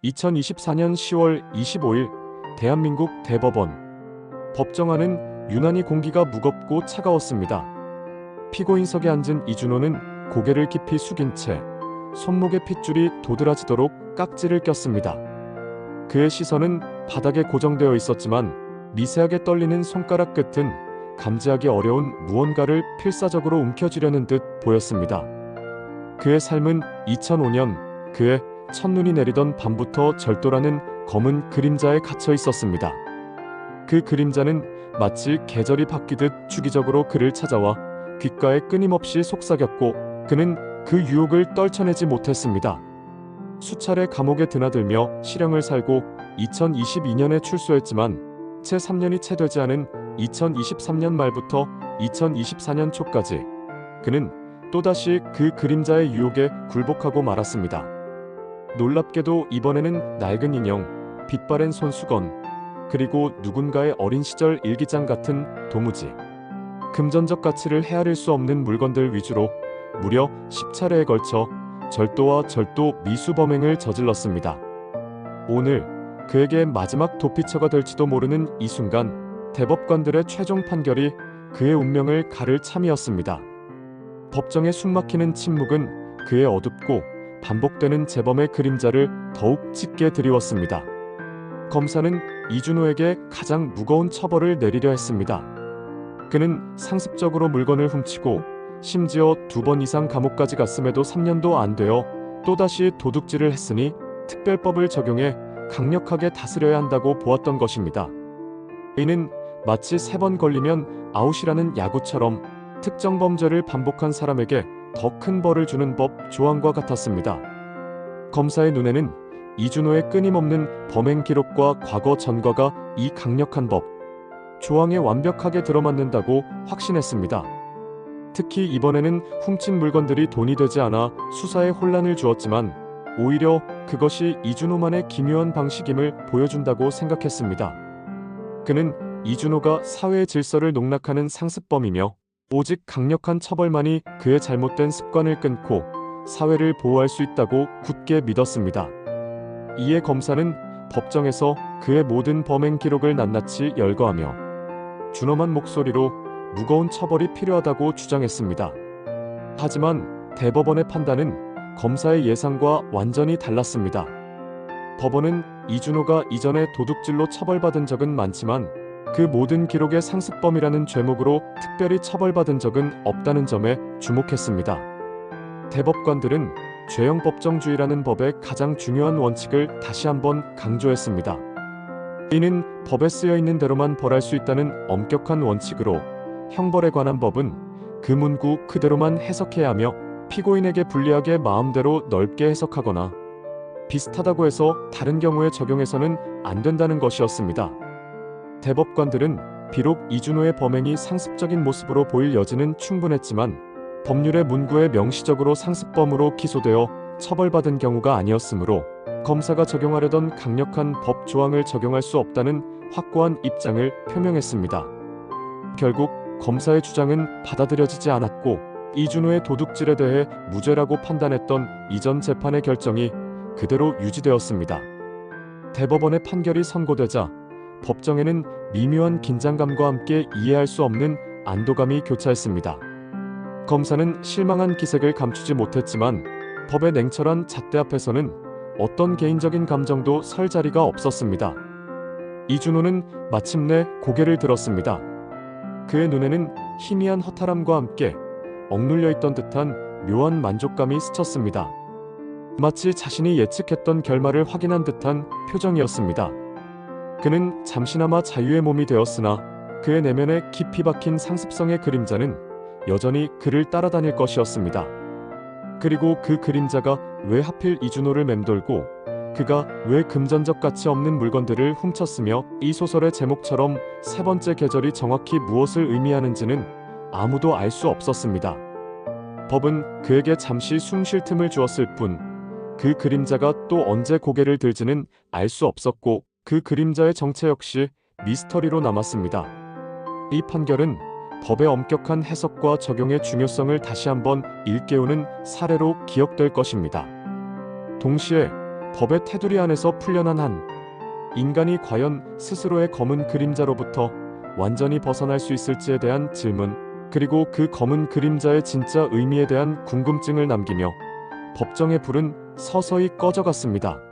2024년 10월 25일 대한민국 대법원. 법정안은 유난히 공기가 무겁고 차가웠습니다. 피고인석에 앉은 이준호는 고개를 깊이 숙인 채 손목의 핏줄이 도드라지도록 깍지를 꼈습니다. 그의 시선은 바닥에 고정되어 있었지만 미세하게 떨리는 손가락 끝은 감지하기 어려운 무언가를 필사적으로 움켜쥐려는 듯 보였습니다. 그의 삶은 2005년 그의 첫눈이 내리던 밤부터 절도라는 검은 그림자에 갇혀 있었습니다. 그 그림자는 마치 계절이 바뀌듯 주기적으로 그를 찾아와 귓가에 끊임없이 속삭였고 그는 그 유혹을 떨쳐내지 못했습니다. 수차례 감옥에 드나들며 실형을 살고 2022년에 출소했지만 채 3년이 채 되지 않은 2023년 말부터 2024년 초까지 그는 또다시 그 그림자의 유혹에 굴복하고 말았습니다. 놀랍게도 이번에는 낡은 인형, 빛바랜 손수건, 그리고 누군가의 어린 시절 일기장 같은 도무지 금전적 가치를 헤아릴 수 없는 물건들 위주로 무려 10차례에 걸쳐 절도와 절도 미수 범행을 저질렀습니다. 오늘 그에게 마지막 도피처가 될지도 모르는 이 순간 대법관들의 최종 판결이 그의 운명을 가를 참이었습니다. 법정의 숨막히는 침묵은 그의 어둡고 반복되는 재범의 그림자를 더욱 짙게 드리웠습니다. 검사는 이준호에게 가장 무거운 처벌을 내리려 했습니다. 그는 상습적으로 물건을 훔치고 심지어 2번 이상 감옥까지 갔음에도 3년도 안 되어 또다시 도둑질을 했으니 특별법을 적용해 강력하게 다스려야 한다고 보았던 것입니다. 이는 마치 3번 걸리면 아웃이라는 야구처럼 특정 범죄를 반복한 사람에게 더 큰 벌을 주는 법 조항과 같았습니다. 검사의 눈에는 이준호의 끊임없는 범행 기록과 과거 전과가 이 강력한 법 조항에 완벽하게 들어맞는다고 확신했습니다. 특히 이번에는 훔친 물건들이 돈이 되지 않아 수사에 혼란을 주었지만 오히려 그것이 이준호만의 기묘한 방식임을 보여준다고 생각했습니다. 그는 이준호가 사회의 질서를 농락하는 상습범이며 오직 강력한 처벌만이 그의 잘못된 습관을 끊고 사회를 보호할 수 있다고 굳게 믿었습니다. 이에 검사는 법정에서 그의 모든 범행 기록을 낱낱이 열거하며 준엄한 목소리로 무거운 처벌이 필요하다고 주장했습니다. 하지만 대법원의 판단은 검사의 예상과 완전히 달랐습니다. 법원은 이준호가 이전에 도둑질로 처벌받은 적은 많지만 그 모든 기록의 상습범이라는 죄목으로 특별히 처벌받은 적은 없다는 점에 주목했습니다. 대법관들은 죄형 법정주의라는 법의 가장 중요한 원칙을 다시 한번 강조했습니다. 이는 법에 쓰여 있는 대로만 벌할 수 있다는 엄격한 원칙으로 형벌에 관한 법은 그 문구 그대로만 해석해야 하며 피고인에게 불리하게 마음대로 넓게 해석하거나 비슷하다고 해서 다른 경우에 적용해서는 안 된다는 것이었습니다. 대법관들은 비록 이준호의 범행이 상습적인 모습으로 보일 여지는 충분했지만 법률의 문구에 명시적으로 상습범으로 기소되어 처벌받은 경우가 아니었으므로 검사가 적용하려던 강력한 법 조항을 적용할 수 없다는 확고한 입장을 표명했습니다. 결국 검사의 주장은 받아들여지지 않았고 이준호의 도둑질에 대해 무죄라고 판단했던 이전 재판의 결정이 그대로 유지되었습니다. 대법원의 판결이 선고되자 법정에는 미묘한 긴장감과 함께 이해할 수 없는 안도감이 교차했습니다. 검사는 실망한 기색을 감추지 못했지만 법의 냉철한 잣대 앞에서는 어떤 개인적인 감정도 설 자리가 없었습니다. 이준호는 마침내 고개를 들었습니다. 그의 눈에는 희미한 허탈함과 함께 억눌려 있던 듯한 묘한 만족감이 스쳤습니다. 마치 자신이 예측했던 결말을 확인한 듯한 표정이었습니다. 그는 잠시나마 자유의 몸이 되었으나 그의 내면에 깊이 박힌 상습성의 그림자는 여전히 그를 따라다닐 것이었습니다. 그리고 그 그림자가 왜 하필 이준호를 맴돌고 그가 왜 금전적 가치 없는 물건들을 훔쳤으며 이 소설의 제목처럼 세 번째 계절이 정확히 무엇을 의미하는지는 아무도 알 수 없었습니다. 법은 그에게 잠시 숨 쉴 틈을 주었을 뿐 그 그림자가 또 언제 고개를 들지는 알 수 없었고 그 그림자의 정체 역시 미스터리로 남았습니다. 이 판결은 법의 엄격한 해석과 적용의 중요성을 다시 한번 일깨우는 사례로 기억될 것입니다. 동시에 법의 테두리 안에서 풀려난 한 인간이 과연 스스로의 검은 그림자로부터 완전히 벗어날 수 있을지에 대한 질문, 그리고 그 검은 그림자의 진짜 의미에 대한 궁금증을 남기며 법정의 불은 서서히 꺼져갔습니다.